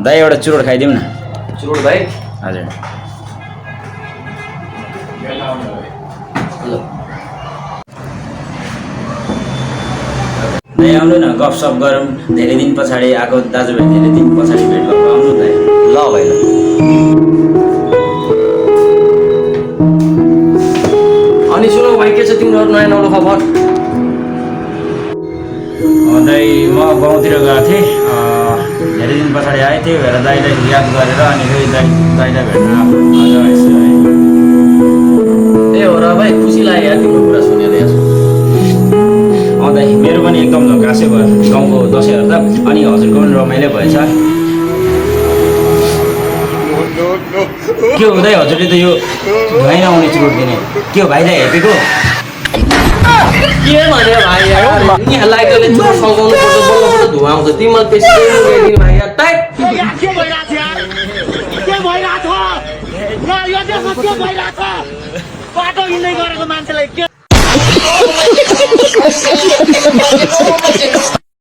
दाइ एउटा चुरोट खाइदिउँ न। चुरोट भाइ हजुर दाइ आउनु न गफसफ गरौँ। धेरै दिन पछाडि आएको दाजुभाइ, धेरै दिन पछाडि भेट भएको। आउनु दाइ। ल भाइ ल। अनि सुनौ भाइ के छ तिम्रो नयाँ नौलो खबर? दाइ म गाउँतिर गएको थिएँ, धेरै दिन पछाडि आएँ, त्यही भएर दाइलाई याद गरेर अनि फेरि दाइलाई भेट्न आएको आज यसो है। ए हो र भाइ, खुसी लाग्यो यार तिम्रो कुरा सुनेर यार। दाइ मेरो पनि एकदम झकासै भयो गाउँको दसैँहरू त। अनि हजुरको पनि रमाइलो भएछ। के हो दाइ, हजुरले त यो धुवाइ नआउने चुरोट दिने के हो भाइलाई हेपेको? के भन्यो भाइ यार, यहाँ लाइटले चुरोट सल्काउनु पर्छ, बल्ल बल्ल धुवा आउँछ। तिमीलाई त्यसै ल्याइदिनु भाइ यार। टाइट के भइरहेछ यार? के भइरहेछ? ल यो देशमा के भइरहेछ? बाटो हिँड्दै गरेको मान्छेलाई के